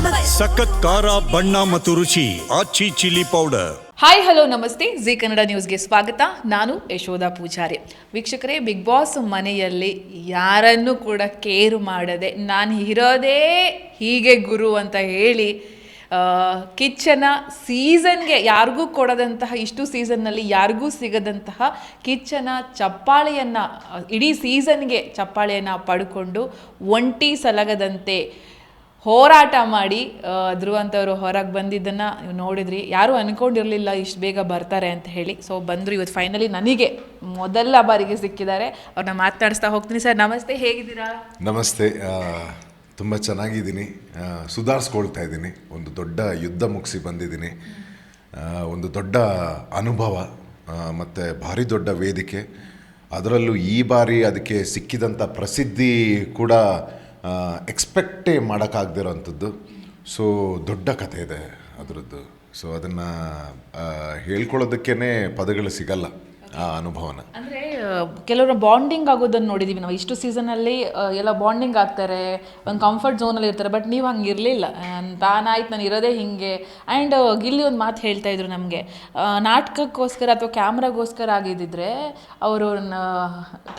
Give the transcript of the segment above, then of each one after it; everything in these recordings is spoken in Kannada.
ಸಖತ್ ಖಾರ ಬಣ್ಣ ಮತ್ತು ರುಚಿ ಆಚಿ ಚಿಲ್ಲಿ ಪೌಡರ್. ಹಾಯ್ ಹಲೋ ನಮಸ್ತೆ, ಜಿ ಕನ್ನಡ ನ್ಯೂಸ್ಗೆ ಸ್ವಾಗತ. ನಾನು ಯಶೋಧ ಪೂಜಾರಿ. ವೀಕ್ಷಕರೇ, ಬಿಗ್ ಬಾಸ್ ಮನೆಯಲ್ಲಿ ಯಾರನ್ನೂ ಕೂಡ ಕೇರ್ ಮಾಡದೆ ನಾನು ಇರೋದೇ ಹೀಗೆ ಗುರು ಅಂತ ಹೇಳಿ ಕಿಚ್ಚನ ಸೀಸನ್ಗೆ ಯಾರಿಗೂ ಕೊಡದಂತಹ, ಇಷ್ಟು ಸೀಸನ್ನಲ್ಲಿ ಯಾರಿಗೂ ಸಿಗದಂತಹ ಕಿಚ್ಚನ ಚಪ್ಪಾಳೆಯನ್ನು, ಇಡೀ ಸೀಸನ್ಗೆ ಚಪ್ಪಾಳೆಯನ್ನು ಪಡ್ಕೊಂಡು ಒಂಟಿ ಸಲಗದಂತೆ ಹೋರಾಟ ಮಾಡಿ ಧ್ರುವಂತವರು ಹೊರಗೆ ಬಂದಿದ್ದನ್ನು ನೀವು ನೋಡಿದ್ರಿ. ಯಾರೂ ಅಂದ್ಕೊಂಡಿರಲಿಲ್ಲ ಇಷ್ಟು ಬೇಗ ಬರ್ತಾರೆ ಅಂತ ಹೇಳಿ. ಸೊ ಬಂದರು, ಇವತ್ತು ಫೈನಲಿ ನನಗೆ ಮೊದಲ ಬಾರಿಗೆ ಸಿಕ್ಕಿದ್ದಾರೆ. ಅವ್ರನ್ನ ಮಾತನಾಡಿಸ್ತಾ ಹೋಗ್ತೀನಿ. ಸರ್ ನಮಸ್ತೆ, ಹೇಗಿದ್ದೀರಾ? ನಮಸ್ತೆ, ತುಂಬ ಚೆನ್ನಾಗಿದ್ದೀನಿ. ಸುಧಾರಿಸ್ಕೊಳ್ತಾ ಇದ್ದೀನಿ. ಒಂದು ದೊಡ್ಡ ಯುದ್ಧ ಮುಗಿಸಿ ಬಂದಿದ್ದೀನಿ. ಒಂದು ದೊಡ್ಡ ಅನುಭವ ಮತ್ತು ಭಾರಿ ದೊಡ್ಡ ವೇದಿಕೆ. ಅದರಲ್ಲೂ ಈ ಬಾರಿ ಅದಕ್ಕೆ ಸಿಕ್ಕಿದಂಥ ಪ್ರಸಿದ್ಧಿ ಕೂಡ ಎಕ್ಸ್ಪೆಕ್ಟೇ ಮಾಡೋಕ್ಕಾಗದಿರೋವಂಥದ್ದು. ಸೊ ದೊಡ್ಡ ಕಥೆ ಇದೆ ಅದರದ್ದು. ಸೊ ಅದನ್ನು ಹೇಳ್ಕೊಳ್ಳೋದಕ್ಕೇ ಪದಗಳು ಸಿಗಲ್ಲ ಆ ಅನುಭವನ. ಅಂದರೆ ಕೆಲವರು ಬಾಂಡಿಂಗ್ ಆಗೋದನ್ನು ನೋಡಿದ್ದೀವಿ ನಾವು. ಇಷ್ಟು ಸೀಸನಲ್ಲಿ ಎಲ್ಲ ಬಾಂಡಿಂಗ್ ಆಗ್ತಾರೆ, ಒಂದು ಕಂಫರ್ಟ್ ಝೋನಲ್ಲಿ ಇರ್ತಾರೆ. ಬಟ್ ನೀವು ಹಂಗೆ ಇರಲಿಲ್ಲ. ತಾನಾಯ್ತು, ನಾನು ಇರೋದೇ ಹೀಗೆ. ಆ್ಯಂಡ್ ಗಿಲ್ಲಿ ಒಂದು ಮಾತು ಹೇಳ್ತಾ ಇದ್ರು ನಮಗೆ, ನಾಟಕಕ್ಕೋಸ್ಕರ ಅಥವಾ ಕ್ಯಾಮ್ರಾಗೋಸ್ಕರ ಆಗಿದ್ದಿದ್ರೆ ಅವರು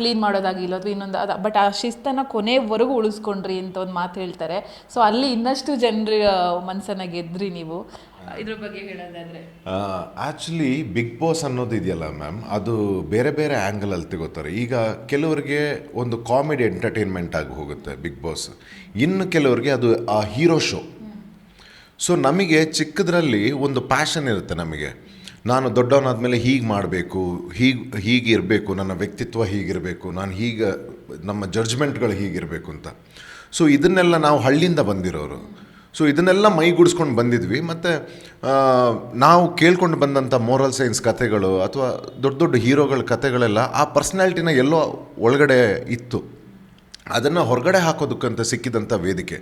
ಕ್ಲೀನ್ ಮಾಡೋದಾಗಿಲ್ಲ ಅಥವಾ ಇನ್ನೊಂದು ಅದು, ಬಟ್ ಆ ಶಿಸ್ತನ್ನು ಕೊನೆವರೆಗೂ ಉಳಿಸ್ಕೊಂಡ್ರಿ ಅಂತ ಒಂದು ಮಾತು ಹೇಳ್ತಾರೆ. ಸೊ ಅಲ್ಲಿ ಇನ್ನಷ್ಟು ಜನರ ಮನಸ್ಸನ್ನು ಗೆದ್ರಿ ನೀವು. ಇದ್ರ ಬಗ್ಗೆ ಹೇಳೋದಾದರೆ, ಆ್ಯಕ್ಚುಲಿ ಬಿಗ್ ಬಾಸ್ ಅನ್ನೋದು ಇದೆಯಲ್ಲ ಮ್ಯಾಮ್, ಅದು ಬೇರೆ ಬೇರೆ ಆ್ಯಂಗಲಲ್ಲಿ ತಗೋತಾರೆ. ಈಗ ಕೆಲವರಿಗೆ ಒಂದು ಕಾಮಿಡಿ ಎಂಟರ್ಟೈನ್ಮೆಂಟ್ ಆಗಿ ಹೋಗುತ್ತೆ ಬಿಗ್ ಬಾಸ್, ಇನ್ನು ಕೆಲವರಿಗೆ ಅದು ಆ ಹೀರೋ ಶೋ. ಸೊ ನಮಗೆ ಚಿಕ್ಕದ್ರಲ್ಲಿ ಒಂದು ಪ್ಯಾಷನ್ ಇರುತ್ತೆ ನಮಗೆ, ನಾನು ದೊಡ್ಡವನಾದ್ಮೇಲೆ ಹೀಗೆ ಮಾಡಬೇಕು, ಹೀಗಿರಬೇಕು, ನನ್ನ ವ್ಯಕ್ತಿತ್ವ ಹೀಗಿರಬೇಕು, ನಾನು ಹೀಗೆ, ನಮ್ಮ ಜಡ್ಜ್ಮೆಂಟ್ಗಳು ಹೀಗಿರಬೇಕು ಅಂತ. ಸೊ ಇದನ್ನೆಲ್ಲ ನಾವು ಹಳ್ಳಿಯಿಂದ ಬಂದಿರೋರು. ಸೊ ಇದನ್ನೆಲ್ಲ ಮೈಗೂಡಿಸ್ಕೊಂಡು ಬಂದಿದ್ವಿ. ಮತ್ತು ನಾವು ಕೇಳ್ಕೊಂಡು ಬಂದಂಥ ಮೋರಲ್ ಸೈನ್ಸ್ ಕಥೆಗಳು ಅಥವಾ ದೊಡ್ಡ ದೊಡ್ಡ ಹೀರೋಗಳ ಕಥೆಗಳೆಲ್ಲ ಆ ಪರ್ಸ್ನಾಲಿಟಿನ ಎಲ್ಲೋ ಒಳಗಡೆ ಇತ್ತು. ಅದನ್ನು ಹೊರಗಡೆ ಹಾಕೋದಕ್ಕಂತ ಸಿಕ್ಕಿದಂಥ ವೇದಿಕೆ.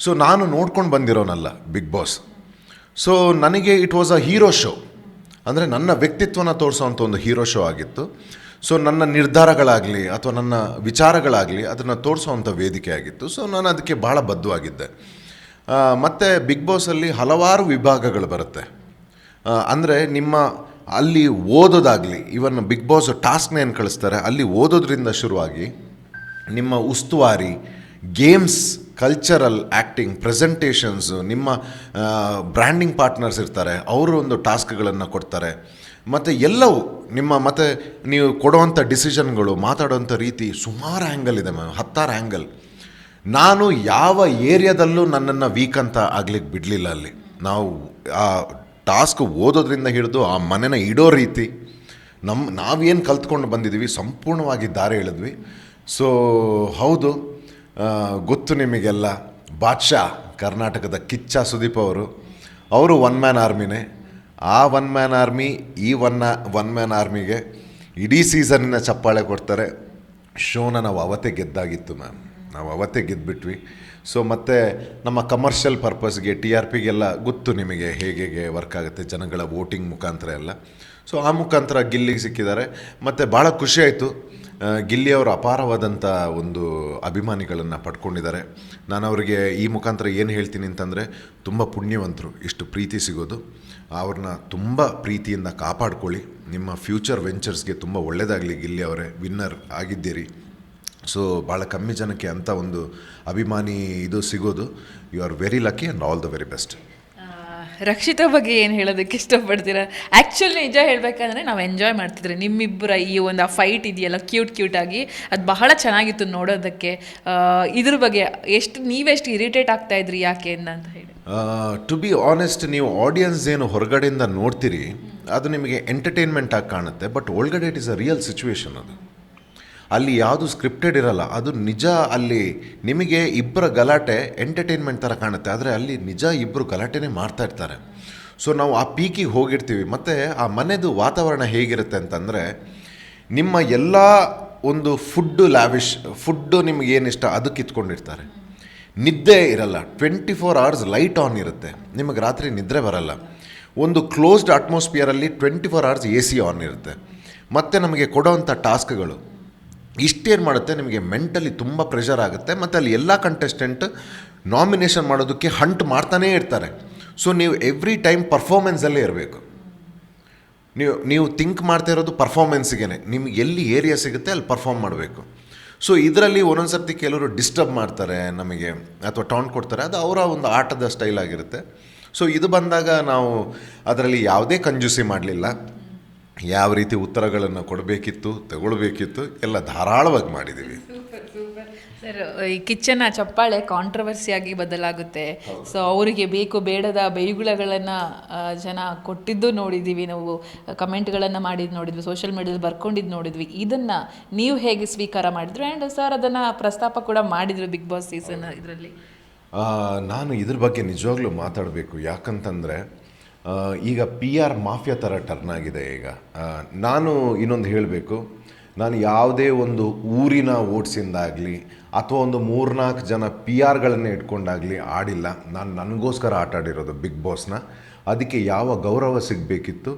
ಸೊ ನಾನು ನೋಡ್ಕೊಂಡು ಬಂದಿರೋನಲ್ಲ ಬಿಗ್ ಬಾಸ್. ಸೊ ನನಗೆ it was a hero show. ಅಂದರೆ ನನ್ನ ವ್ಯಕ್ತಿತ್ವನ ತೋರಿಸೋವಂಥ ಒಂದು ಹೀರೋ ಶೋ ಆಗಿತ್ತು. ಸೊ ನನ್ನ ನಿರ್ಧಾರಗಳಾಗಲಿ ಅಥವಾ ನನ್ನ ವಿಚಾರಗಳಾಗಲಿ ಅದನ್ನು ತೋರಿಸೋವಂಥ ವೇದಿಕೆ ಆಗಿತ್ತು. ಸೊ ನಾನು ಅದಕ್ಕೆ ಭಾಳ ಬದ್ಧವಾಗಿದ್ದೆ. ಮತ್ತು ಬಿಗ್ ಬಾಸಲ್ಲಿ ಹಲವಾರು ವಿಭಾಗಗಳು ಬರುತ್ತೆ. ಅಂದರೆ ನಿಮ್ಮ ಅಲ್ಲಿ ಓದೋದಾಗಲಿ, ಇವನ್ ಬಿಗ್ ಬಾಸ್ ಟಾಸ್ಕ್ನ ಏನು ಕಳಿಸ್ತಾರೆ ಅಲ್ಲಿ ಓದೋದ್ರಿಂದ ಶುರುವಾಗಿ ನಿಮ್ಮ ಉಸ್ತುವಾರಿ, ಗೇಮ್ಸ್, ಕಲ್ಚರಲ್, ಆ್ಯಕ್ಟಿಂಗ್, ಪ್ರೆಸೆಂಟೇಷನ್ಸು, ನಿಮ್ಮ ಬ್ರ್ಯಾಂಡಿಂಗ್ ಪಾರ್ಟ್ನರ್ಸ್ ಇರ್ತಾರೆ, ಅವರು ಒಂದು ಟಾಸ್ಕ್ಗಳನ್ನು ಕೊಡ್ತಾರೆ. ಮತ್ತು ಎಲ್ಲವೂ ನಿಮ್ಮ, ಮತ್ತು ನೀವು ಕೊಡುವಂಥ ಡಿಸಿಷನ್ಗಳು, ಮಾತಾಡೋವಂಥ ರೀತಿ, ಸುಮಾರು ಆ್ಯಂಗಲ್ ಇದೆ ಮ್ಯಾಮ್, 10 ಆ್ಯಂಗಲ್. ನಾನು ಯಾವ ಏರಿಯಾದಲ್ಲೂ ನನ್ನನ್ನು ವೀಕ್ ಅಂತ ಆಗ್ಲಿಕ್ಕೆ ಬಿಡಲಿಲ್ಲ. ಅಲ್ಲಿ ನಾವು ಆ ಟಾಸ್ಕ್ ಓದೋದ್ರಿಂದ ಹಿಡಿದು ಆ ಮನೆನ ಇಡೋ ರೀತಿ, ನಾವೇನು ಕಲ್ತ್ಕೊಂಡು ಬಂದಿದ್ದೀವಿ ಸಂಪೂರ್ಣವಾಗಿ ದಾರಿ ಎಳೆದ್ವಿ. ಸೊ ಹೌದು, ಗೊತ್ತು ನಿಮಗೆಲ್ಲ, ಬಾದ್ಶಾ ಕರ್ನಾಟಕದ ಕಿಚ್ಚ ಸುದೀಪ್ ಅವರು ಒನ್ ಮ್ಯಾನ್ ಆರ್ಮಿನೇ. ಆ ಒನ್ ಮ್ಯಾನ್ ಆರ್ಮಿ, ಈ ಒನ್ ಮ್ಯಾನ್ ಆರ್ಮಿಗೆ ಇಡೀ ಸೀಸನ್ನಿನ ಚಪ್ಪಾಳೆ ಕೊಡ್ತಾರೆ. ಶೋನ ನಾವು ಅವತ್ತೇ ಗೆದ್ದಾಗಿತ್ತು ಮ್ಯಾಮ್, ನಾವು ಅವತ್ತೇ ಗೆದ್ದುಬಿಟ್ವಿ. ಸೊ ಮತ್ತು ನಮ್ಮ ಕಮರ್ಷಿಯಲ್ ಪರ್ಪಸ್ಗೆ, TRPಗೆಲ್ಲ ಗೊತ್ತು ನಿಮಗೆ ಹೇಗೆ ವರ್ಕ್ ಆಗುತ್ತೆ, ಜನಗಳ ವೋಟಿಂಗ್ ಮುಖಾಂತರ ಎಲ್ಲ. ಸೊ ಆ ಮುಖಾಂತರ ಗಿಲ್ಲಿಗೆ ಸಿಕ್ಕಿದ್ದಾರೆ. ಮತ್ತು ಭಾಳ ಖುಷಿಯಾಯಿತು. ಗಿಲ್ಲಿಯವರು ಅಪಾರವಾದಂಥ ಒಂದು ಅಭಿಮಾನಿಗಳನ್ನು ಪಡ್ಕೊಂಡಿದ್ದಾರೆ. ನಾನು ಅವರಿಗೆ ಈ ಮುಖಾಂತರ ಏನು ಹೇಳ್ತೀನಿ ಅಂತಂದರೆ, ತುಂಬ ಪುಣ್ಯವಂತರು ಇಷ್ಟು ಪ್ರೀತಿ ಸಿಗೋದು. ಅವ್ರನ್ನ ತುಂಬ ಪ್ರೀತಿಯಿಂದ ಕಾಪಾಡ್ಕೊಳ್ಳಿ. ನಿಮ್ಮ ಫ್ಯೂಚರ್ ವೆಂಚರ್ಸ್ಗೆ ತುಂಬ ಒಳ್ಳೆಯದಾಗಲಿ. ಗಿಲ್ಲಿ ಅವರೇ ವಿನ್ನರ್ ಆಗಿದ್ದೀರಿ. ಸೊ ಭಾಳ ಕಮ್ಮಿ ಜನಕ್ಕೆ ಅಂಥ ಒಂದು ಅಭಿಮಾನಿ ಇದು ಸಿಗೋದು. You are very lucky and all the very best. Rakshita ಬಗ್ಗೆ ಏನು ಹೇಳೋದಕ್ಕೆ ಇಷ್ಟಪಡ್ತೀರಾ? ಆ್ಯಕ್ಚುಲಿ ನಿಜ ಹೇಳಬೇಕಂದ್ರೆ ನಾವು ಎಂಜಾಯ್ ಮಾಡ್ತಿದ್ರಿ ನಿಮ್ಮಿಬ್ಬರ ಈ ಒಂದು ಆ ಫೈಟ್ ಇದೆಯಲ್ಲ, ಕ್ಯೂಟಾಗಿ, ಅದು ಬಹಳ ಚೆನ್ನಾಗಿತ್ತು ನೋಡೋದಕ್ಕೆ. ಇದ್ರ ಬಗ್ಗೆ ನೀವೆಷ್ಟು ಇರಿಟೇಟ್ ಆಗ್ತಾಯಿದ್ರಿ ಯಾಕೆ ಅಂತ ಹೇಳಿ? ಟು ಬಿ ಆನೆಸ್ಟ್, ನೀವು ಆಡಿಯನ್ಸ್ ಏನು ಹೊರಗಡೆಯಿಂದ ನೋಡ್ತೀರಿ ಅದು ನಿಮಗೆ ಎಂಟರ್ಟೈನ್ಮೆಂಟ್ ಆಗಿ ಕಾಣುತ್ತೆ. ಬಟ್ ಒಳಗಡೆ it is a real situation. ಅದು ಅಲ್ಲಿ ಯಾವುದು ಸ್ಕ್ರಿಪ್ಟೆಡ್ ಇರಲ್ಲ, ಅದು ನಿಜ. ಅಲ್ಲಿ ನಿಮಗೆ ಇಬ್ಬರ ಗಲಾಟೆ ಎಂಟರ್ಟೈನ್ಮೆಂಟ್ ಥರ ಕಾಣುತ್ತೆ, ಆದರೆ ಅಲ್ಲಿ ನಿಜ ಇಬ್ಬರು ಗಲಾಟೆನೇ ಮಾಡ್ತಾ ಇರ್ತಾರೆ. ಸೊ ನಾವು ಆ ಪೀಕಿಗೆ ಹೋಗಿರ್ತೀವಿ. ಮತ್ತು ಆ ಮನೆದು ವಾತಾವರಣ ಹೇಗಿರುತ್ತೆ ಅಂತಂದರೆ, ನಿಮ್ಮ ಎಲ್ಲ ಒಂದು ಫುಡ್ಡು ನಿಮಗೇನಿಷ್ಟ ಅದು ಕಿತ್ಕೊಂಡಿರ್ತಾರೆ. ನಿದ್ದೆ ಇರಲ್ಲ, 24 hours ಲೈಟ್ ಆನ್ ಇರುತ್ತೆ, ನಿಮಗೆ ರಾತ್ರಿ ನಿದ್ರೆ ಬರಲ್ಲ. ಒಂದು ಕ್ಲೋಸ್ಡ್ ಅಟ್ಮಾಸ್ಫಿಯರಲ್ಲಿ 24 hours AC ಆನ್ ಇರುತ್ತೆ. ಮತ್ತು ನಮಗೆ ಕೊಡೋವಂಥ ಟಾಸ್ಕ್ಗಳು ಇಷ್ಟೇನು ಮಾಡುತ್ತೆ, ನಿಮಗೆ ಮೆಂಟಲಿ ತುಂಬ ಪ್ರೆಷರ್ ಆಗುತ್ತೆ. ಮತ್ತು ಅಲ್ಲಿ ಎಲ್ಲ ಕಂಟೆಸ್ಟೆಂಟ್ ನಾಮಿನೇಷನ್ ಮಾಡೋದಕ್ಕೆ ಹಂಟ್ ಮಾಡ್ತಾನೇ ಇರ್ತಾರೆ. ಸೊ ನೀವು ಎವ್ರಿ ಟೈಮ್ ಪರ್ಫಾರ್ಮೆನ್ಸಲ್ಲೇ ಇರಬೇಕು. ನೀವು ಥಿಂಕ್ ಮಾಡ್ತಾ ಇರೋದು ಪರ್ಫಾರ್ಮೆನ್ಸಿಗೆ, ನಿಮ್ಗೆ ಎಲ್ಲಿ ಏರಿಯಾ ಸಿಗುತ್ತೆ ಅಲ್ಲಿ ಪರ್ಫಾರ್ಮ್ ಮಾಡಬೇಕು. ಸೊ ಇದರಲ್ಲಿ ಒಂದೊಂದು ಸರ್ತಿ ಕೆಲವರು ಡಿಸ್ಟರ್ಬ್ ಮಾಡ್ತಾರೆ ನಮಗೆ, ಅಥವಾ ಟಾಂಟ್ ಕೊಡ್ತಾರೆ, ಅದು ಅವರ ಒಂದು ಆಟದ ಸ್ಟೈಲ್ ಆಗಿರುತ್ತೆ. ಸೊ ಇದು ಬಂದಾಗ ನಾವು ಅದರಲ್ಲಿ ಯಾವುದೇ ಕಂಜೂಸಿ ಮಾಡಲಿಲ್ಲ. ಯಾವ ರೀತಿ ಉತ್ತರಗಳನ್ನು ಕೊಡಬೇಕಿತ್ತು, ತಗೊಳ್ಬೇಕಿತ್ತು, ಎಲ್ಲ ಧಾರಾಳವಾಗಿ ಮಾಡಿದ್ದೀವಿ. ಸರ್, ಈ ಕಿಚ್ಚನ ಚಪ್ಪಾಳೆ ಕಾಂಟ್ರವರ್ಸಿಯಾಗಿ ಬದಲಾಗುತ್ತೆ. ಸೊ ಅವರಿಗೆ ಬೇಕು ಬೇಡದ ಬೈಗುಳಗಳನ್ನು ಜನ ಕೊಟ್ಟಿದ್ದು ನೋಡಿದ್ದೀವಿ, ನಾವು ಕಮೆಂಟ್ಗಳನ್ನು ಮಾಡಿದ್ದು ನೋಡಿದ್ವಿ, ಸೋಷಿಯಲ್ ಮೀಡಿಯಾದಲ್ಲಿ ಬರ್ಕೊಂಡಿದ್ದು ನೋಡಿದ್ವಿ. ಇದನ್ನು ನೀವು ಹೇಗೆ ಸ್ವೀಕಾರ ಮಾಡಿದ್ರು? ಆ್ಯಂಡ್ ಸರ್ ಅದನ್ನು ಪ್ರಸ್ತಾಪ ಕೂಡ ಮಾಡಿದರು ಬಿಗ್ ಬಾಸ್ ಸೀಸನ್ ಇದರಲ್ಲಿ. ನಾನು ಇದ್ರ ಬಗ್ಗೆ ನಿಜವಾಗ್ಲೂ ಮಾತಾಡಬೇಕು. ಯಾಕಂತಂದರೆ ಈಗ PR ಮಾಫಿಯಾ ಥರ ಟರ್ನ್ ಆಗಿದೆ ಈಗ. ನಾನು ಇನ್ನೊಂದು ಹೇಳಬೇಕು, ನಾನು ಯಾವುದೇ ಒಂದು ಊರಿನ ಓಟ್ಸಿಂದಾಗಲಿ ಅಥವಾ ಒಂದು 3-4 ಜನ PRಗಳನ್ನೇ ಇಟ್ಕೊಂಡಾಗಲಿ ಆಡಿಲ್ಲ. ನಾನು ನನಗೋಸ್ಕರ ಆಟ ಆಡಿರೋದು ಬಿಗ್ ಬಾಸ್ನ. ಅದಕ್ಕೆ ಯಾವ ಗೌರವ ಸಿಗಬೇಕಿತ್ತು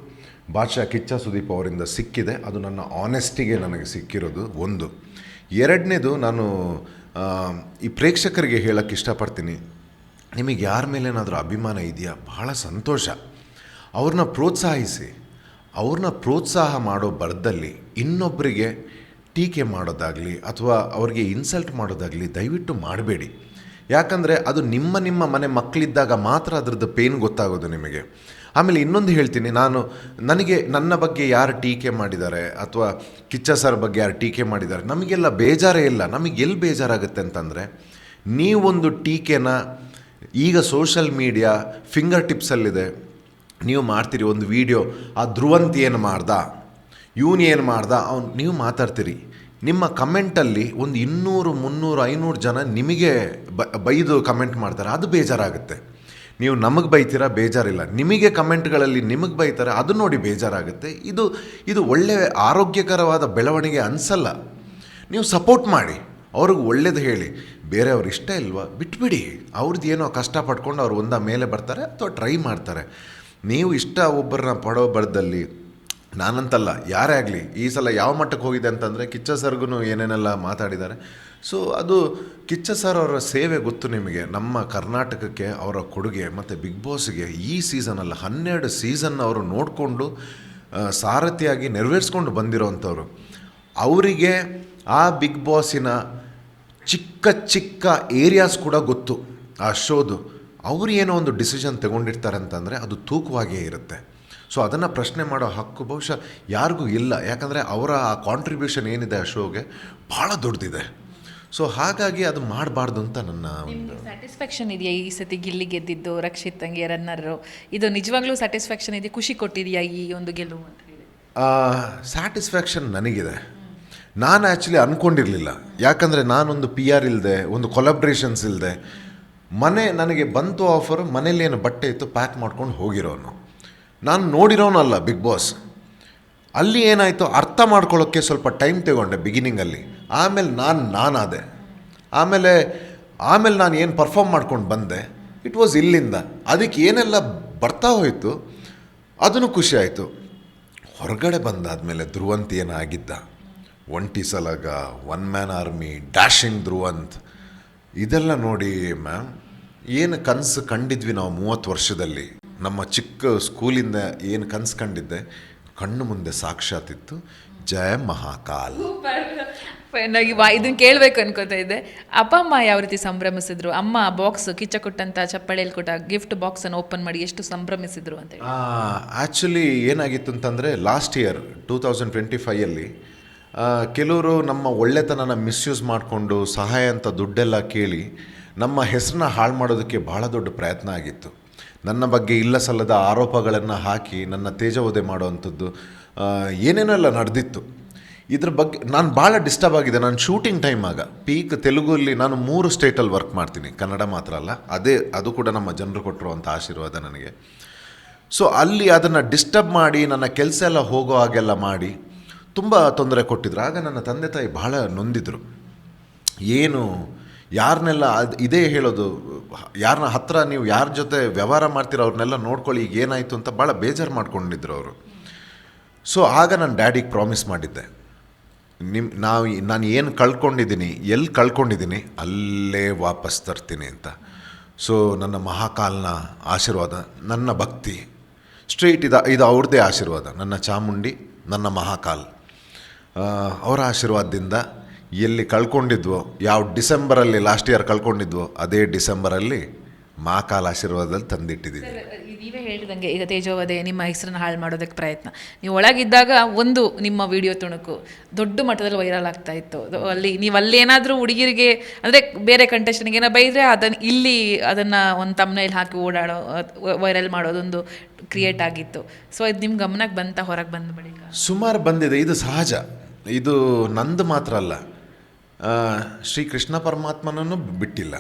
ಬಾದ್ಶಾ ಕಿಚ್ಚ ಸುದೀಪ್ ಅವರಿಂದ ಸಿಕ್ಕಿದೆ. ಅದು ನನ್ನ ಆನೆಸ್ಟಿಗೆ ನನಗೆ ಸಿಕ್ಕಿರೋದು ಒಂದು. ಎರಡನೇದು, ನಾನು ಈ ಪ್ರೇಕ್ಷಕರಿಗೆ ಹೇಳೋಕ್ಕೆ ಇಷ್ಟಪಡ್ತೀನಿ, ನಿಮಗೆ ಯಾರ ಮೇಲೇನಾದರೂ ಅಭಿಮಾನ ಇದೆಯಾ, ಬಹಳ ಸಂತೋಷ. ಅವ್ರನ್ನ ಪ್ರೋತ್ಸಾಹಿಸಿ. ಅವ್ರನ್ನ ಪ್ರೋತ್ಸಾಹ ಮಾಡೋ ಬರದಲ್ಲಿ ಇನ್ನೊಬ್ಬರಿಗೆ ಟೀಕೆ ಮಾಡೋದಾಗಲಿ ಅಥವಾ ಅವ್ರಿಗೆ ಇನ್ಸಲ್ಟ್ ಮಾಡೋದಾಗಲಿ ದಯವಿಟ್ಟು ಮಾಡಬೇಡಿ. ಯಾಕಂದರೆ ಅದು ನಿಮ್ಮ ಮನೆ ಮಕ್ಕಳಿದ್ದಾಗ ಮಾತ್ರ ಅದರದ್ದು ಪೇನ್ ಗೊತ್ತಾಗೋದು ನಿಮಗೆ. ಆಮೇಲೆ ಇನ್ನೊಂದು ಹೇಳ್ತೀನಿ, ನನಗೆ ನನ್ನ ಬಗ್ಗೆ ಯಾರು ಟೀಕೆ ಮಾಡಿದ್ದಾರೆ ಅಥವಾ ಕಿಚ್ಚ ಸರ್ ಬಗ್ಗೆ ಯಾರು ಟೀಕೆ ಮಾಡಿದ್ದಾರೆ, ನಮಗೆಲ್ಲ ಬೇಜಾರೇ ಇಲ್ಲ. ನಮಗೆ ಎಲ್ಲಿ ಬೇಜಾರಾಗುತ್ತೆ ಅಂತಂದರೆ, ನೀವೊಂದು ಟೀಕೆನ ಈಗ ಸೋಷಲ್ ಮೀಡಿಯಾ ಫಿಂಗರ್ ಟಿಪ್ಸಲ್ಲಿದೆ, ನೀವು ಮಾಡ್ತೀರಿ ಒಂದು ವಿಡಿಯೋ, ಆ ಧ್ರುವಂತ್ ಏನು ಮಾಡ್ದ, ಏನು ಮಾಡ್ದ, ನೀವು ಮಾತಾಡ್ತೀರಿ. ನಿಮ್ಮ ಕಮೆಂಟಲ್ಲಿ ಒಂದು 200, 300, 500 ಜನ ನಿಮಗೆ ಬೈದು ಕಮೆಂಟ್ ಮಾಡ್ತಾರೆ, ಅದು ಬೇಜಾರಾಗುತ್ತೆ. ನೀವು ನಮಗೆ ಬೈತೀರಾ, ಬೇಜಾರಿಲ್ಲ. ನಿಮಗೆ ಕಮೆಂಟ್ಗಳಲ್ಲಿ ನಿಮಗೆ ಬೈತಾರೆ, ಅದು ನೋಡಿ ಬೇಜಾರಾಗುತ್ತೆ. ಇದು ಒಳ್ಳೆಯ ಆರೋಗ್ಯಕರವಾದ ಬೆಳವಣಿಗೆ ಅನಿಸಲ್ಲ. ನೀವು ಸಪೋರ್ಟ್ ಮಾಡಿ, ಅವ್ರಿಗೆ ಒಳ್ಳೇದು ಹೇಳಿ. ಬೇರೆಯವ್ರು ಇಷ್ಟ ಇಲ್ವಾ ಬಿಟ್ಬಿಡಿ, ಅವ್ರದ್ದು ಏನೋ ಕಷ್ಟಪಟ್ಕೊಂಡು ಅವ್ರು ಒಂದ ಮೇಲೆ ಬರ್ತಾರೆ ಅಥವಾ ಟ್ರೈ ಮಾಡ್ತಾರೆ. ನೀವು ಇಷ್ಟ ಒಬ್ಬರನ್ನ ಪಡೋ ಬರದಲ್ಲಿ, ನಾನಂತಲ್ಲ ಯಾರೇ ಆಗಲಿ, ಈ ಸಲ ಯಾವ ಮಟ್ಟಕ್ಕೆ ಹೋಗಿದೆ ಅಂತಂದರೆ ಕಿಚ್ಚ ಸರ್ಗೂ ಏನೇನೆಲ್ಲ ಮಾತಾಡಿದ್ದಾರೆ. ಸೊ ಅದು ಕಿಚ್ಚ ಸರ್ ಅವರ ಸೇವೆ ಗೊತ್ತು ನಿಮಗೆ, ನಮ್ಮ ಕರ್ನಾಟಕಕ್ಕೆ ಅವರ ಕೊಡುಗೆ. ಮತ್ತು ಬಿಗ್ ಬಾಸ್ಗೆ ಈ ಸೀಸನಲ್ಲಿ 12 ಸೀಸನ್ ಅವರು ನೋಡಿಕೊಂಡು ಸಾರಥಿಯಾಗಿ ನೆರವೇರಿಸ್ಕೊಂಡು ಬಂದಿರೋವಂಥವ್ರು. ಅವರಿಗೆ ಆ ಬಿಗ್ ಬಾಸಿನ ಚಿಕ್ಕ ಚಿಕ್ಕ ಏರಿಯಾಸ್ ಕೂಡ ಗೊತ್ತು ಆ ಶೋದು. ಅವರು ಏನೋ ಒಂದು ಡಿಸಿಷನ್ ತಗೊಂಡಿರ್ತಾರೆ ಅಂತಂದರೆ ಅದು ತೂಕವಾಗೇ ಇರುತ್ತೆ. ಸೊ ಅದನ್ನು ಪ್ರಶ್ನೆ ಮಾಡೋ ಹಕ್ಕು ಬಹುಶಃ ಯಾರಿಗೂ ಇಲ್ಲ. ಯಾಕಂದರೆ ಅವರ ಆ ಕಾಂಟ್ರಿಬ್ಯೂಷನ್ ಏನಿದೆ ಆ ಶೋಗೆ ಭಾಳ ದೊಡ್ಡದಿದೆ. ಸೊ ಹಾಗಾಗಿ ಅದು ಮಾಡಬಾರ್ದು ಅಂತ ನನ್ನ ಒಂದು ಸ್ಯಾಟಿಸ್ಫ್ಯಾಕ್ಷನ್ ಇದೆಯಾ ಈ ಸತಿ ಗಿಲ್ಲಿ ಗೆದ್ದಿದ್ದು, ರಕ್ಷಿತ್ ತಂಗಿ ರನ್ನರು? ಇದು ನಿಜವಾಗ್ಲೂ ಸ್ಯಾಟಿಸ್ಫ್ಯಾಕ್ಷನ್ ಇದೆಯಾ, ಖುಷಿ ಕೊಟ್ಟಿದೆಯಾ ಈ ಒಂದು ಗೆಲುವು ಅಂತ ಹೇಳಿ? ಸ್ಯಾಟಿಸ್ಫ್ಯಾಕ್ಷನ್ ನನಗಿದೆ. ನಾನು ಆ್ಯಕ್ಚುಲಿ ಅಂದ್ಕೊಂಡಿರಲಿಲ್ಲ. ಯಾಕಂದರೆ ನಾನೊಂದು PR ಇಲ್ಲದೆ, ಒಂದು ಕೊಲಾಬ್ರೇಷನ್ಸ್ ಇಲ್ಲದೆ, ನನಗೆ ಬಂತು ಆಫರ್, ಮನೇಲೇನು ಬಟ್ಟೆ ಇತ್ತು ಪ್ಯಾಕ್ ಮಾಡ್ಕೊಂಡು ಹೋಗಿರೋನು. ನಾನು ನೋಡಿರೋನಲ್ಲ ಬಿಗ್ ಬಾಸ್. ಅಲ್ಲಿ ಏನಾಯಿತು ಅರ್ಥ ಮಾಡ್ಕೊಳ್ಳೋಕ್ಕೆ ಸ್ವಲ್ಪ ಟೈಮ್ ತಗೊಂಡೆ ಬಿಗಿನಿಂಗಲ್ಲಿ. ಆಮೇಲೆ ನಾನಾದೆ. ಆಮೇಲೆ ನಾನು ಏನು ಪರ್ಫಾರ್ಮ್ ಮಾಡ್ಕೊಂಡು ಬಂದೆ, ಇಟ್ ವಾಸ್ ಇಲ್ಲಿಂದ. ಅದಕ್ಕೆ ಏನೆಲ್ಲ ಬರ್ತಾ ಹೋಯಿತು ಅದನ್ನು ಖುಷಿ ಆಯಿತು. ಹೊರಗಡೆ ಬಂದಾದಮೇಲೆ ಧ್ರುವಂತ್ ಏನಾಗಿದ್ದ, ಒಂಟಿ ಸಲಗ, 1 ಮ್ಯಾನ್ ಆರ್ಮಿ, ಡ್ಯಾಶಿಂಗ್ ಧ್ರುವಂತ್, ಇದೆಲ್ಲ ನೋಡಿ ಮ್ಯಾಮ್, ಏನು ಕನಸು ಕಂಡಿದ್ವಿ ನಾವು 30 ವರ್ಷದಲ್ಲಿ. ನಮ್ಮ ಚಿಕ್ಕ ಸ್ಕೂಲಿಂದ ಏನು ಕನಸು ಕಂಡಿದ್ದೆ ಕಣ್ಣು ಮುಂದೆ ಸಾಕ್ಷಾತ್ತಿತ್ತು. ಜಯ ಮಹಾಕಾಲ್. ಇದನ್ನು ಕೇಳಬೇಕು ಅನ್ಕೋತಾ ಇದ್ದೆ. ಅಪ್ಪ ಅಮ್ಮ ಯಾವ ರೀತಿ ಸಂಭ್ರಮಿಸಿದ್ರು? ಅಮ್ಮ ಬಾಕ್ಸ್ ಕಿಚ್ಚ ಕೊಟ್ಟಂತ ಚಪ್ಪಳೆಯಲ್ಲಿ ಕೊಟ್ಟ ಗಿಫ್ಟ್ ಬಾಕ್ಸನ್ನು ಓಪನ್ ಮಾಡಿ ಎಷ್ಟು ಸಂಭ್ರಮಿಸಿದ್ರು ಅಂತ ಹೇಳಿ. ಆ್ಯಕ್ಚುಲಿ ಏನಾಗಿತ್ತು ಅಂತಂದರೆ, ಲಾಸ್ಟ್ ಇಯರ್ 2025 ಕೆಲವರು ನಮ್ಮ ಒಳ್ಳೆತನನ ಮಿಸ್ಯೂಸ್ ಮಾಡಿಕೊಂಡು ಸಹಾಯ ಅಂತ ದುಡ್ಡೆಲ್ಲ ಕೇಳಿ ನಮ್ಮ ಹೆಸರನ್ನ ಹಾಳು ಮಾಡೋದಕ್ಕೆ ಭಾಳ ದೊಡ್ಡ ಪ್ರಯತ್ನ ಆಗಿತ್ತು. ನನ್ನ ಬಗ್ಗೆ ಇಲ್ಲ ಸಲ್ಲದ ಆರೋಪಗಳನ್ನು ಹಾಕಿ ನನ್ನ ತೇಜೋವಧೆ ಮಾಡೋವಂಥದ್ದು ಏನೇನೆಲ್ಲ ನಡೆದಿತ್ತು. ಇದ್ರ ಬಗ್ಗೆ ನಾನು ಭಾಳ ಡಿಸ್ಟರ್ಬ್ ಆಗಿದೆ. ನಾನು ಶೂಟಿಂಗ್ ಟೈಮ್ ಪೀಕ್ ತೆಲುಗಲ್ಲಿ ನಾನು 3 ಸ್ಟೇಟಲ್ಲಿ ವರ್ಕ್ ಮಾಡ್ತೀನಿ, ಕನ್ನಡ ಮಾತ್ರ ಅಲ್ಲ. ಅದು ಕೂಡ ನಮ್ಮ ಜನರು ಕೊಟ್ಟಿರುವಂಥ ಆಶೀರ್ವಾದ ನನಗೆ. ಸೊ ಅಲ್ಲಿ ಅದನ್ನು ಡಿಸ್ಟರ್ಬ್ ಮಾಡಿ ನನ್ನ ಕೆಲಸ ಎಲ್ಲ ಹೋಗೋ ಹಾಗೆಲ್ಲ ಮಾಡಿ ತುಂಬ ತೊಂದರೆ ಕೊಟ್ಟಿದ್ರು. ಆಗ ನನ್ನ ತಂದೆ ತಾಯಿ ಭಾಳ ನೊಂದಿದ್ರು. ಏನು ಯಾರನ್ನೆಲ್ಲ ಇದೇ ಹೇಳೋದು, ಯಾರನ್ನ ಹತ್ರ ನೀವು ಯಾರ ಜೊತೆ ವ್ಯವಹಾರ ಮಾಡ್ತೀರೋ ಅವ್ರನ್ನೆಲ್ಲ ನೋಡ್ಕೊಳ್ಳಿ, ಈಗ ಏನಾಯಿತು ಅಂತ ಭಾಳ ಬೇಜಾರು ಮಾಡ್ಕೊಂಡಿದ್ರು ಅವರು. ಸೊ ಆಗ ನಾನು ಡ್ಯಾಡಿಗೆ ಪ್ರಾಮಿಸ್ ಮಾಡಿದ್ದೆ, ನಾನು ಏನು ಕಳ್ಕೊಂಡಿದ್ದೀನಿ, ಎಲ್ಲಿ ಕಳ್ಕೊಂಡಿದ್ದೀನಿ ಅಲ್ಲೇ ವಾಪಸ್ ತರ್ತೀನಿ ಅಂತ. ಸೊ ನನ್ನ ಮಹಾಕಾಲ್ನ ಆಶೀರ್ವಾದ, ನನ್ನ ಭಕ್ತಿ ಸ್ಟ್ರೈಟ್ ಇದು ಅವ್ರದ್ದೇ ಆಶೀರ್ವಾದ. ನನ್ನ ಚಾಮುಂಡಿ, ನನ್ನ ಮಹಾಕಾಲ್ ಅವರ ಆಶೀರ್ವಾದದಿಂದ ಎಲ್ಲಿ ಕಳ್ಕೊಂಡಿದ್ವೋ, ಯಾವ ಡಿಸೆಂಬರಲ್ಲಿ ಲಾಸ್ಟ್ ಇಯರ್ ಕಳ್ಕೊಂಡಿದ್ವೋ ಅದೇ ಡಿಸೆಂಬರಲ್ಲಿ ಮಹಾಕಾಲ್ ಆಶೀರ್ವಾದದಲ್ಲಿ ತಂದಿಟ್ಟಿದ್ದೀವಿ. ನೀವೇ ಹೇಳಿದಂಗೆ ಈಗ ತೇಜೋವಧೆ ನಿಮ್ಮ ಹೆಸರನ್ನು ಹಾಳು ಮಾಡೋದಕ್ಕೆ ಪ್ರಯತ್ನ, ನೀವು ಒಳಗಿದ್ದಾಗ ಒಂದು ನಿಮ್ಮ ವಿಡಿಯೋ ತುಣುಕು ದೊಡ್ಡ ಮಟ್ಟದಲ್ಲಿ ವೈರಲ್ ಆಗ್ತಾ ಇತ್ತು. ನೀವು ಅಲ್ಲೇನಾದರೂ ಹುಡುಗಿರಿಗೆ ಅಂದರೆ ಬೇರೆ ಕಂಟೆಸ್ಟೆಂಟ್ಗೆ ಏನೋ ಬೈದರೆ ಅದನ್ನು ಒಂದು ತಮ್ನೇಲ್ ಹಾಕಿ ಓಡಾಡೋ ವೈರಲ್ ಮಾಡೋದೊಂದು ಕ್ರಿಯೇಟ್ ಆಗಿತ್ತು. ಸೊ ಇದು ನಿಮ್ಮ ಗಮನಕ್ಕೆ ಬಂತ ಹೊರಗೆ ಬಂದ ಬಳಿಕ? ಸುಮಾರು ಬಂದಿದೆ, ಇದು ಸಹಜ. ಇದು ನಂದು ಮಾತ್ರ ಅಲ್ಲ, ಶ್ರೀ ಕೃಷ್ಣ ಪರಮಾತ್ಮನನ್ನು ಬಿಟ್ಟಿಲ್ಲ.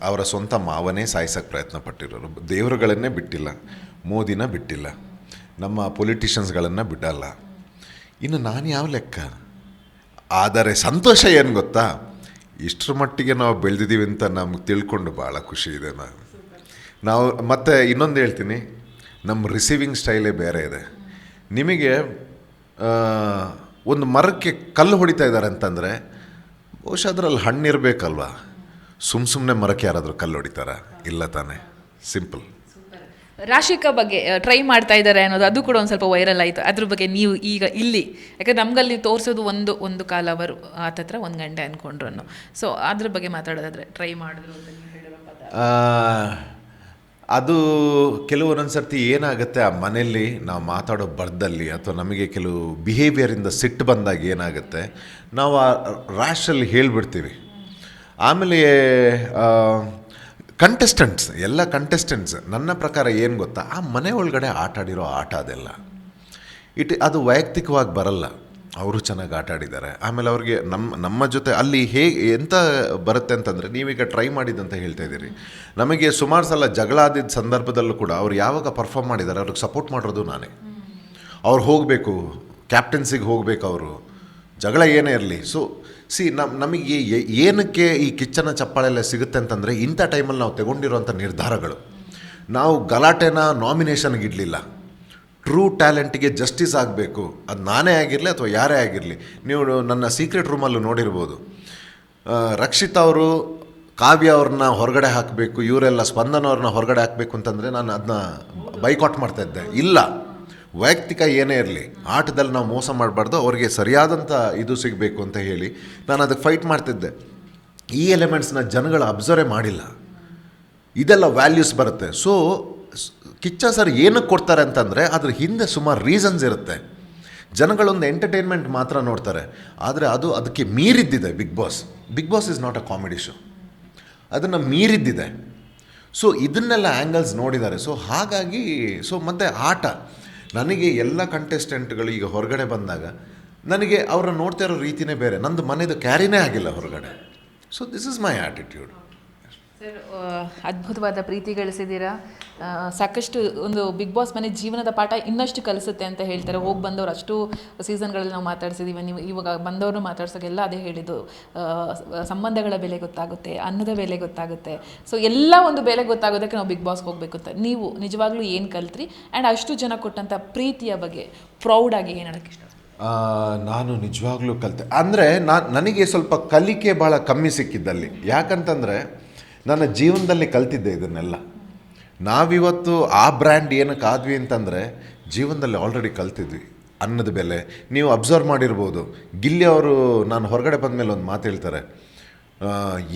ಅವರ ಸ್ವಂತ ಮಾವನೇ ಸಾಯಿಸೋಕ್ಕೆ ಪ್ರಯತ್ನ ಪಟ್ಟಿರೋರು. ದೇವರುಗಳನ್ನೇ ಬಿಟ್ಟಿಲ್ಲ, ಮೋದಿನ ಬಿಟ್ಟಿಲ್ಲ, ನಮ್ಮ ಪೊಲಿಟಿಷಿಯನ್ಸ್ಗಳನ್ನು ಬಿಡಲ್ಲ. ಇನ್ನು ನಾನು ಯಾವ ಲೆಕ್ಕ? ಆದರೆ ಸಂತೋಷ ಏನು ಗೊತ್ತಾ, ಇಷ್ಟರ ಮಟ್ಟಿಗೆ ನಾವು ಬೆಳೆದಿದ್ದೀವಿ ಅಂತ ನಮ್ಗೆ ತಿಳ್ಕೊಂಡು ಭಾಳ ಖುಷಿ ಇದೆ. ನಾವು ಮತ್ತೆ ಇನ್ನೊಂದು ಹೇಳ್ತೀನಿ, ನಮ್ಮ ರಿಸೀವಿಂಗ್ ಸ್ಟೈಲೇ ಬೇರೆ ಇದೆ. ನಿಮಗೆ ಒಂದು ಮರಕ್ಕೆ ಕಲ್ಲು ಹೊಡಿತಾ ಇದ್ದಾರೆ ಅಂತಂದರೆ ಬಹುಶಃ ಅದರಲ್ಲಿ ಹಣ್ಣಿರಬೇಕಲ್ವ. ಸುಮ್ಮನೆ ಮರಕ್ಕೆ ಯಾರಾದರೂ ಕಲ್ಲು ಹೊಡಿತಾರ? ಇಲ್ಲ ತಾನೆ. ಸಿಂಪಲ್. ರಾಶಿಕಾ ಬಗ್ಗೆ ಟ್ರೈ ಮಾಡ್ತಾ ಇದ್ದಾರೆ ಅನ್ನೋದು ಅದು ಕೂಡ ಒಂದು ಸ್ವಲ್ಪ ವೈರಲ್ ಆಯಿತು. ಅದ್ರ ಬಗ್ಗೆ ನೀವು ಈಗ ಇಲ್ಲಿ, ಯಾಕಂದ್ರೆ ನಮ್ಗಲ್ಲಿ ತೋರಿಸೋದು ಒಂದು ಕಾಲ ಅವರು ಆತತ್ರ ಒಂದು ಗಂಟೆ ಅಂದ್ಕೊಂಡ್ರು. ಸೊ ಅದ್ರ ಬಗ್ಗೆ ಮಾತಾಡೋದಾದ್ರೆ ಟ್ರೈ ಮಾಡಿದ್ರು ಅದು ಕೆಲವೊಂದೊಂದು ಸರ್ತಿ ಏನಾಗುತ್ತೆ, ಆ ಮನೆಯಲ್ಲಿ ನಾವು ಮಾತಾಡೋ ಬರ್ದಲ್ಲಿ ಅಥವಾ ನಮಗೆ ಕೆಲವು ಬಿಹೇವಿಯರಿಂದ ಸಿಟ್ಟು ಬಂದಾಗ ಏನಾಗುತ್ತೆ, ನಾವು ಆ ರ್ಯಾಶಲ್ಲಿ ಹೇಳಿಬಿಡ್ತೀವಿ. ಆಮೇಲೆ ಎಲ್ಲ ಕಂಟೆಸ್ಟೆಂಟ್ಸ್ ನನ್ನ ಪ್ರಕಾರ ಏನು ಗೊತ್ತಾ, ಆ ಮನೆ ಒಳಗಡೆ ಆಟ ಆಡಿರೋ ಆಟ ಅದೆಲ್ಲ ಅದು ವೈಯಕ್ತಿಕವಾಗಿ ಬರಲ್ಲ. ಅವರು ಚೆನ್ನಾಗಿ ಆಟ ಆಡಿದ್ದಾರೆ. ಆಮೇಲೆ ಅವ್ರಿಗೆ ನಮ್ಮ ಜೊತೆ ಅಲ್ಲಿ ಎಂತ ಬರುತ್ತೆ ಅಂತಂದರೆ, ನೀವೀಗ ಟ್ರೈ ಮಾಡಿದಂತ ಹೇಳ್ತಾ ಇದ್ದೀರಿ, ನಮಗೆ ಸುಮಾರು ಸಲ ಜಗಳ ಆದಿದ್ದ ಸಂದರ್ಭದಲ್ಲೂ ಕೂಡ ಅವ್ರು ಯಾವಾಗ ಪರ್ಫಾರ್ಮ್ ಮಾಡಿದ್ದಾರೆ ಅವ್ರಿಗೆ ಸಪೋರ್ಟ್ ಮಾಡೋದು ನಾನೇ. ಅವ್ರು ಹೋಗಬೇಕು, ಕ್ಯಾಪ್ಟನ್ಸಿಗೆ ಹೋಗಬೇಕು, ಅವರು ಜಗಳ ಏನೇ ಇರಲಿ. ಸೊ ನಮಗೆ ಏನಕ್ಕೆ ಈ ಕಿಚ್ಚನ ಚಪ್ಪಾಳೆಲ್ಲ ಸಿಗುತ್ತೆ ಅಂತಂದರೆ, ಇಂಥ ಟೈಮಲ್ಲಿ ನಾವು ತಗೊಂಡಿರೋಂಥ ನಿರ್ಧಾರಗಳು. ನಾವು ಗಲಾಟೆನ ನಾಮಿನೇಷನ್ಗೆ ಇಡಲಿಲ್ಲ. ಟ್ರೂ ಟ್ಯಾಲೆಂಟಿಗೆ ಜಸ್ಟಿಸ್ ಆಗಬೇಕು. ಅದು ನಾನೇ ಆಗಿರಲಿ ಅಥವಾ ಯಾರೇ ಆಗಿರಲಿ. ನೀವು ನನ್ನ ಸೀಕ್ರೆಟ್ ರೂಮಲ್ಲೂ ನೋಡಿರ್ಬೋದು, ರಕ್ಷಿತಾ ಅವರು ಕಾವ್ಯ ಅವ್ರನ್ನ ಹೊರಗಡೆ ಹಾಕಬೇಕು, ಇವರೆಲ್ಲ ಸ್ಪಂದನ ಅವ್ರನ್ನ ಹೊರಗಡೆ ಹಾಕಬೇಕು ಅಂತಂದರೆ ನಾನು ಅದನ್ನ ಬೈಕಾಟ್ ಮಾಡ್ತಾಯಿದ್ದೆ. ಇಲ್ಲ, ವೈಯಕ್ತಿಕ ಏನೇ ಇರಲಿ, ಆಟದಲ್ಲಿ ನಾವು ಮೋಸ ಮಾಡಬಾರ್ದು, ಅವ್ರಿಗೆ ಸರಿಯಾದಂಥ ಇದು ಸಿಗಬೇಕು ಅಂತ ಹೇಳಿ ನಾನು ಅದಕ್ಕೆ ಫೈಟ್ ಮಾಡ್ತಿದ್ದೆ. ಈ ಎಲಿಮೆಂಟ್ಸ್ನ ಜನಗಳು ಅಬ್ಸರ್ವೇ ಮಾಡಿಲ್ಲ. ಇದೆಲ್ಲ ವ್ಯಾಲ್ಯೂಸ್ ಬರುತ್ತೆ. ಸೊ ಕಿಚ್ಚ ಸರ್ ಏನಕ್ಕೆ ಕೊಡ್ತಾರೆ ಅಂತಂದರೆ ಅದ್ರ ಹಿಂದೆ ಸುಮಾರು ರೀಸನ್ಸ್ ಇರುತ್ತೆ. ಜನಗಳೊಂದು ಎಂಟರ್ಟೈನ್ಮೆಂಟ್ ಮಾತ್ರ ನೋಡ್ತಾರೆ, ಆದರೆ ಅದಕ್ಕೆ ಮೀರಿದ್ದಿದೆ. Big boss is not a comedy show, ಅದನ್ನು ಮೀರಿದ್ದಿದೆ. ಸೊ ಇದನ್ನೆಲ್ಲ ಆ್ಯಂಗಲ್ಸ್ ನೋಡಿದ್ದಾರೆ. ಸೊ ಹಾಗಾಗಿ ಮತ್ತು ಆಟ, ನನಗೆ ಎಲ್ಲ ಕಂಟೆಸ್ಟೆಂಟ್ಗಳು ಈಗ ಹೊರಗಡೆ ಬಂದಾಗ ನನಗೆ ಅವರ ನೋಡ್ತಾ ಇರೋ ರೀತಿಯೇ ಬೇರೆ. ನಂದು ಮನೆಯದು ಕ್ಯಾರಿನೇ ಆಗಿಲ್ಲ ಹೊರಗಡೆ. So this is my attitude. Sir, ಅದ್ಭುತವಾದ ಪ್ರೀತಿ ಗಳಿಸಿದ್ದೀರಾ. ಸಾಕಷ್ಟು ಒಂದು ಬಿಗ್ ಬಾಸ್ ಮನೆ ಜೀವನದ ಪಾಠ ಇನ್ನಷ್ಟು ಕಲಿಸುತ್ತೆ ಅಂತ ಹೇಳ್ತಾರೆ. ಹೋಗಿ ಬಂದವರು ಅಷ್ಟು ಸೀಸನ್ಗಳಲ್ಲಿ ನಾವು ಮಾತಾಡ್ಸಿದ್ದೀವಿ. ನೀವು ಇವಾಗ ಬಂದವ್ರನ್ನ ಮಾತಾಡ್ಸೋಕ್ಕೆಲ್ಲ ಅದೇ ಹೇಳಿದ್ದು, ಸಂಬಂಧಗಳ ಬೆಲೆ ಗೊತ್ತಾಗುತ್ತೆ, ಅನ್ನದ ಬೆಲೆ ಗೊತ್ತಾಗುತ್ತೆ. ಸೊ ಎಲ್ಲ ಒಂದು ಬೆಲೆ ಗೊತ್ತಾಗೋದಕ್ಕೆ ನಾವು ಬಿಗ್ ಬಾಸ್ಗೆ ಹೋಗಬೇಕು ಅಂತ. ನೀವು ನಿಜವಾಗ್ಲೂ ಏನು ಕಲ್ತ್ರಿ ಆ್ಯಂಡ್ ಅಷ್ಟು ಜನ ಕೊಟ್ಟಂಥ ಪ್ರೀತಿಯ ಬಗ್ಗೆ ಪ್ರೌಡಾಗಿ ಏನು ಹೇಳೋಕ್ಕೆ ಇಷ್ಟ? ನಾನು ನಿಜವಾಗ್ಲೂ ಕಲಿತೆ ಅಂದರೆ ನನಗೆ ಸ್ವಲ್ಪ ಕಲಿಕೆ ಭಾಳ ಕಮ್ಮಿ ಸಿಕ್ಕಿದ್ದಲ್ಲಿ. ಯಾಕಂತಂದರೆ ನನ್ನ ಜೀವನದಲ್ಲಿ ಕಲ್ತಿದ್ದೆ ಇದನ್ನೆಲ್ಲ. ನಾವಿವತ್ತು ಆ ಬ್ರ್ಯಾಂಡ್ ಏನಕ್ಕೆ ಆದ್ವಿ ಅಂತಂದರೆ ಜೀವನದಲ್ಲಿ ಆಲ್ರೆಡಿ ಕಲ್ತಿದ್ವಿ ಅನ್ನದ ಬೆಲೆ. ನೀವು ಅಬ್ಸರ್ವ್ ಮಾಡಿರ್ಬೋದು, ಗಿಲ್ಲಿ ಅವರು ನಾನು ಹೊರಗಡೆ ಬಂದಮೇಲೆ ಒಂದು ಮಾತು ಹೇಳ್ತಾರೆ,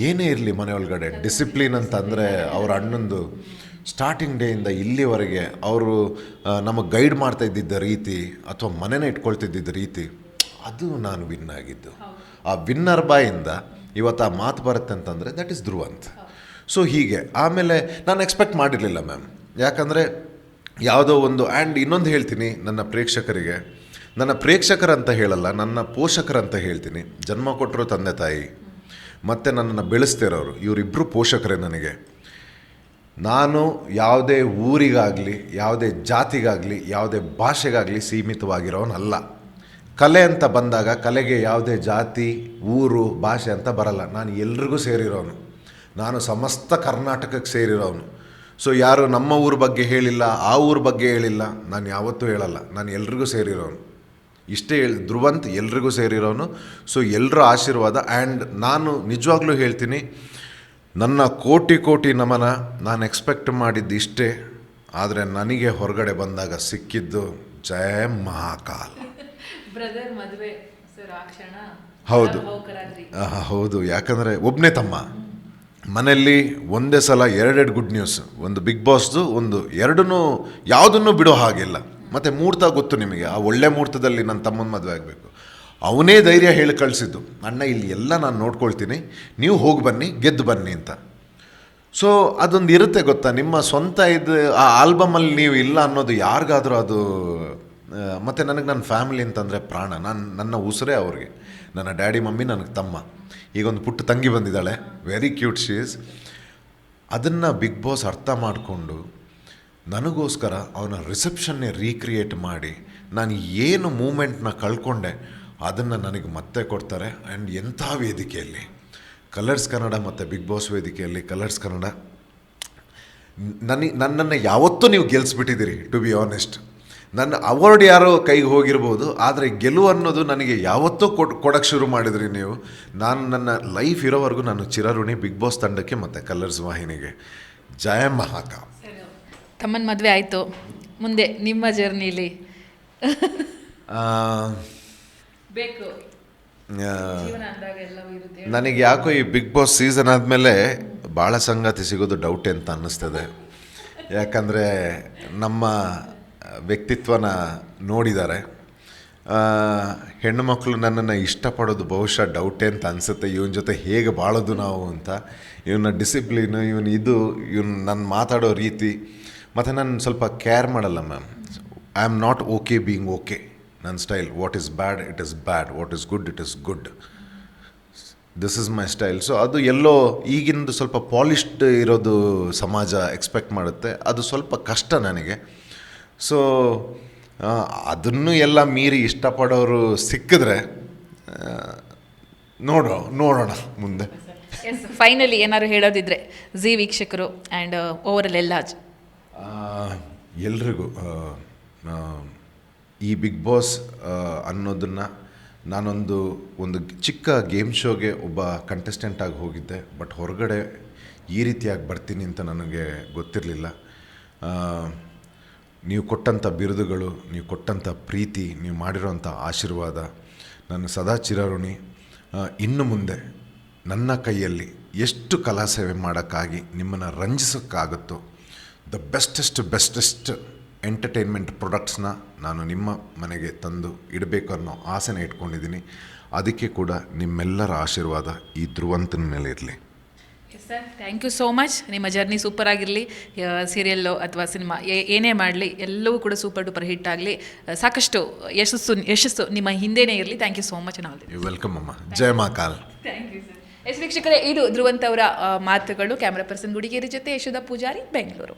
ಏನೇ ಇರಲಿ ಮನೆ ಒಳಗಡೆ ಡಿಸಿಪ್ಲಿನ್ ಅಂತಂದರೆ ಅವ್ರ ಅಣ್ಣಂದು ಸ್ಟಾರ್ಟಿಂಗ್ ಡೇಯಿಂದ ಇಲ್ಲಿವರೆಗೆ ಅವರು ನಮಗೆ ಗೈಡ್ ಮಾಡ್ತಾ ಇದ್ದಿದ್ದ ರೀತಿ ಅಥವಾ ಮನೆನೇ ಇಟ್ಕೊಳ್ತಿದ್ದಿದ್ದ ರೀತಿ, ಅದು ನಾನು ವಿನ್ ಆಗಿದ್ದು. ಆ ವಿನ್ನರ್ ಬಾಯಿಂದ ಇವತ್ತು ಆ ಮಾತು ಬರುತ್ತೆ ಅಂತಂದರೆ ದಟ್ ಈಸ್ ಧ್ರುವಂತ್. ಸೊ ಹೀಗೆ ಆಮೇಲೆ ನಾನು ಎಕ್ಸ್ಪೆಕ್ಟ್ ಮಾಡಿರಲಿಲ್ಲ ಮ್ಯಾಮ್. ಯಾಕಂದರೆ ಯಾವುದೋ ಒಂದು ಆ್ಯಂಡ್ ಇನ್ನೊಂದು ಹೇಳ್ತೀನಿ ನನ್ನ ಪ್ರೇಕ್ಷಕರಂತ ಹೇಳಲ್ಲ, ನನ್ನ ಪೋಷಕರಂತ ಹೇಳ್ತೀನಿ. ಜನ್ಮ ಕೊಟ್ಟರು ತಂದೆ ತಾಯಿ ಮತ್ತು ನನ್ನನ್ನು ಬೆಳೆಸ್ತಿರೋರು, ಇವರಿಬ್ಬರು ಪೋಷಕರೇ ನನಗೆ. ನಾನು ಯಾವುದೇ ಊರಿಗಾಗಲಿ, ಯಾವುದೇ ಜಾತಿಗಾಗಲಿ, ಯಾವುದೇ ಭಾಷೆಗಾಗಲಿ ಸೀಮಿತವಾಗಿರೋನಲ್ಲ. ಕಲೆ ಅಂತ ಬಂದಾಗ ಕಲೆಗೆ ಯಾವುದೇ ಜಾತಿ, ಊರು, ಭಾಷೆ ಅಂತ ಬರಲ್ಲ. ನಾನು ಎಲ್ರಿಗೂ ಸೇರಿರೋನು, ನಾನು ಸಮಸ್ತ ಕರ್ನಾಟಕಕ್ಕೆ ಸೇರಿರೋನು. ಸೊ ಯಾರು ನಮ್ಮ ಊರ ಬಗ್ಗೆ ಹೇಳಿಲ್ಲ, ಆ ಊರ ಬಗ್ಗೆ ಹೇಳಿಲ್ಲ, ನಾನು ಯಾವತ್ತೂ ಹೇಳಲ್ಲ. ನಾನು ಎಲ್ರಿಗೂ ಸೇರಿರೋನು. ಇಷ್ಟೇ ಹೇಳಿ, ಧ್ರುವಂತ್ ಎಲ್ರಿಗೂ ಸೇರಿರೋನು. ಸೊ ಎಲ್ಲರ ಆಶೀರ್ವಾದ. ಆ್ಯಂಡ್ ನಾನು ನಿಜವಾಗ್ಲೂ ಹೇಳ್ತೀನಿ, ನನ್ನ ಕೋಟಿ ಕೋಟಿ ನಮನ. ನಾನು ಎಕ್ಸ್ಪೆಕ್ಟ್ ಮಾಡಿದ್ದು ಇಷ್ಟೇ, ಆದರೆ ನನಗೆ ಹೊರಗಡೆ ಬಂದಾಗ ಸಿಕ್ಕಿದ್ದು ಜಯ ಮಹಾಕಾಲ್. ಬ್ರದರ್ ಮದುವೆ ಸರ್ ಆ ಕ್ಷಣ ಹೌದು ಹೌದು, ಯಾಕಂದರೆ ಒಬ್ಬನೇ ತಮ್ಮ ಮನೆಯಲ್ಲಿ ಒಂದೇ ಸಲ ಎರಡೆರಡು ಗುಡ್ ನ್ಯೂಸ್, ಒಂದು ಬಿಗ್ ಬಾಸ್ದು, ಒಂದು ಎರಡನ್ನೂ ಯಾವುದನ್ನು ಬಿಡೋ ಹಾಗಿಲ್ಲ. ಮತ್ತು ಮುಹೂರ್ತ ಗೊತ್ತು ನಿಮಗೆ, ಆ ಒಳ್ಳೆ ಮುಹೂರ್ತದಲ್ಲಿ ನನ್ನ ತಮ್ಮನ ಮದುವೆ ಆಗಬೇಕು. ಅವನೇ ಧೈರ್ಯ ಹೇಳಿ ಕಳಿಸಿದ್ದು, ಅಣ್ಣ ಇಲ್ಲಿ ಎಲ್ಲ ನಾನು ನೋಡ್ಕೊಳ್ತೀನಿ, ನೀವು ಹೋಗಿ ಬನ್ನಿ, ಗೆದ್ದು ಬನ್ನಿ ಅಂತ. ಸೊ ಅದೊಂದು ಇರುತ್ತೆ ಗೊತ್ತಾ, ನಿಮ್ಮ ಸ್ವಂತ ಇದು ಆ ಆಲ್ಬಮಲ್ಲಿ ನೀವು ಇಲ್ಲ ಅನ್ನೋದು ಯಾರಿಗಾದರೂ ಅದು. ಮತ್ತು ನನಗೆ ನನ್ನ ಫ್ಯಾಮಿಲಿ ಅಂತಂದರೆ ಪ್ರಾಣ. ನನ್ನ ಉಸಿರೇ ಅವ್ರಿಗೆ. ನನ್ನ ಡ್ಯಾಡಿ ಮಮ್ಮಿ, ನನಗೆ ತಮ್ಮ, ಈಗ ಒಂದು ಪುಟ್ಟ ತಂಗಿ ಬಂದಿದ್ದಾಳೆ, ವೆರಿ ಕ್ಯೂಟ್ ಶಿ ಈಸ್. ಅದನ್ನು ಬಿಗ್ ಬಾಸ್ ಅರ್ಥ ಮಾಡಿಕೊಂಡು ನನಗೋಸ್ಕರ ಅವನ ರಿಸೆಪ್ಷನ್ನೇ ರೀಕ್ರಿಯೇಟ್ ಮಾಡಿ, ನಾನು ಏನು ಮೂಮೆಂಟ್ನ ಕಳ್ಕೊಂಡೆ ಅದನ್ನು ನನಗೆ ಮತ್ತೆ ಕೊಡ್ತಾರೆ. ಆ್ಯಂಡ್ ಎಂಥ ವೇದಿಕೆಯಲ್ಲಿ, ಕಲರ್ಸ್ ಕನ್ನಡ ಮತ್ತು ಬಿಗ್ ಬಾಸ್ ವೇದಿಕೆಯಲ್ಲಿ ಕಲರ್ಸ್ ಕನ್ನಡ ನನ್ನನ್ನು ಯಾವತ್ತೂ ನೀವು ಗೆಲ್ಲಿಸ್ಬಿಟ್ಟಿದ್ದೀರಿ. ಟು ಬಿ ಆನೆಸ್ಟ್, ನನ್ನ ಅವಾರ್ಡ್ ಯಾರೋ ಕೈಗೆ ಹೋಗಿರ್ಬೋದು, ಆದರೆ ಗೆಲುವು ಅನ್ನೋದು ನನಗೆ ಯಾವತ್ತೂ ಕೊಡೋಕ್ಕೆ ಶುರು ಮಾಡಿದ್ರಿ ನೀವು. ನಾನು ನನ್ನ ಲೈಫ್ ಇರೋವರೆಗೂ ನಾನು ಚಿರಋಣಿ ಬಿಗ್ ಬಾಸ್ ತಂಡಕ್ಕೆ ಮತ್ತು ಕಲರ್ಸ್ ವಾಹಿನಿಗೆ. ಜಯ ಮಹಾಕಾಲ್. ತಮ್ಮನ ಮದುವೆ ಆಯಿತು, ಮುಂದೆ ನಿಮ್ಮ ಜರ್ನಿಲಿ ಬೇಕು ನನಗೆ ಯಾಕೋ ಈ ಬಿಗ್ ಬಾಸ್ ಸೀಸನ್ ಆದಮೇಲೆ ಭಾಳ ಸಂಗಾತಿ ಸಿಗೋದು ಡೌಟೇ ಅಂತ ಅನ್ನಿಸ್ತದೆ. ಯಾಕಂದರೆ ನಮ್ಮ ವ್ಯಕ್ತಿತ್ವನ ನೋಡಿದ್ದಾರೆ. ಹೆಣ್ಣು ಮಕ್ಕಳು ನನ್ನನ್ನು ಇಷ್ಟಪಡೋದು ಬಹುಶಃ ಡೌಟೇ ಅಂತ ಅನಿಸುತ್ತೆ. ಇವನ ಜೊತೆ ಹೇಗೆ ಬಾಳೋದು ನಾವು ಅಂತ, ಇವನ ಡಿಸಿಪ್ಲಿನು, ಇವನು ನನ್ನ ಮಾತಾಡೋ ರೀತಿ, ಮತ್ತು ನಾನು ಸ್ವಲ್ಪ ಕೇರ್ ಮಾಡಲ್ಲ ma'am. I am not okay being okay. ನನ್ನ style, what is bad it is bad, what is good it is good, this is my style. So ಅದು ಎಲ್ಲೋ ಈಗಿಂದು ಸ್ವಲ್ಪ ಪಾಲಿಶ್ಡ್ ಇರೋದು ಸಮಾಜ ಎಕ್ಸ್ಪೆಕ್ಟ್ ಮಾಡುತ್ತೆ, ಅದು ಸ್ವಲ್ಪ ಕಷ್ಟ ನನಗೆ. ಸೊ ಅದನ್ನು ಎಲ್ಲ ಮೀರಿ ಇಷ್ಟಪಡೋರು ಸಿಕ್ಕಿದ್ರೆ ನೋಡೋಣ ಮುಂದೆ. ಎಸ್, ಫೈನಲಿ ಏನಾದ್ರು ಹೇಳೋದಿದ್ರೆ ಜಿ ವೀಕ್ಷಕರು ಆ್ಯಂಡ್ ಓವರಲ್ ಎಲ್ರಿಗೂ ಈ ಬಿಗ್ ಬಾಸ್ ಅನ್ನೋದನ್ನು ಒಂದು ಚಿಕ್ಕ ಗೇಮ್ ಶೋಗೆ ಒಬ್ಬ ಕಂಟೆಸ್ಟೆಂಟಾಗಿ ಹೋಗಿದ್ದೆ. ಬಟ್ ಹೊರಗಡೆ ಈ ರೀತಿಯಾಗಿ ಬರ್ತೀನಿ ಅಂತ ನನಗೆ ಗೊತ್ತಿರಲಿಲ್ಲ. ನೀವು ಕೊಟ್ಟಂಥ ಬಿರುದುಗಳು, ನೀವು ಕೊಟ್ಟಂಥ ಪ್ರೀತಿ, ನೀವು ಮಾಡಿರೋಂಥ ಆಶೀರ್ವಾದ, ನಾನು ಸದಾ ಚಿರಋಣಿ. ಇನ್ನು ಮುಂದೆ ನನ್ನ ಕೈಯಲ್ಲಿ ಎಷ್ಟು ಕಲಾ ಸೇವೆ ಮಾಡೋಕ್ಕಾಗಿ ನಿಮ್ಮನ್ನು ರಂಜಿಸೋಕ್ಕಾಗುತ್ತೋ, ದ ಬೆಸ್ಟೆಸ್ಟ್ ಎಂಟರ್ಟೈನ್ಮೆಂಟ್ ಪ್ರಾಡಕ್ಟ್ಸ್ನ ನಾನು ನಿಮ್ಮ ಮನೆಗೆ ತಂದು ಇಡಬೇಕು ಅನ್ನೋ ಆಸೆನ ಇಟ್ಕೊಂಡಿದ್ದೀನಿ. ಅದಕ್ಕೆ ಕೂಡ ನಿಮ್ಮೆಲ್ಲರ ಆಶೀರ್ವಾದ ಈ ಧ್ರುವಂತನ ಮೇಲೆ ಇರಲಿ. Yes sir, thank you so much. ನಿಮ್ಮ ಜರ್ನಿ ಸೂಪರ್ ಆಗಿರಲಿ. ಸೀರಿಯಲ್ಲು ಅಥವಾ ಸಿನಿಮಾ ಏನೇ ಮಾಡಲಿ ಎಲ್ಲವೂ ಕೂಡ ಸೂಪರ್ ಡೂಪರ್ ಹಿಟ್ ಆಗಲಿ. ಸಾಕಷ್ಟು ಯಶಸ್ಸು ನಿಮ್ಮ ಹಿಂದೆನೇ ಇರಲಿ. Thank you so much. You welcome ಅಮ್ಮ. ಜಯ Mahakal. Thank you sir. Yes ವೀಕ್ಷಕರೇ, ಇದು ಧ್ರುವಂತ್ ಅವರ ಮಾತುಗಳು. ಕ್ಯಾಮ್ರಾ ಪರ್ಸನ್ ಗುಡಿಗೇರಿ ಜೊತೆ ಯಶೋಧ ಪೂಜಾರಿ, ಬೆಂಗಳೂರು.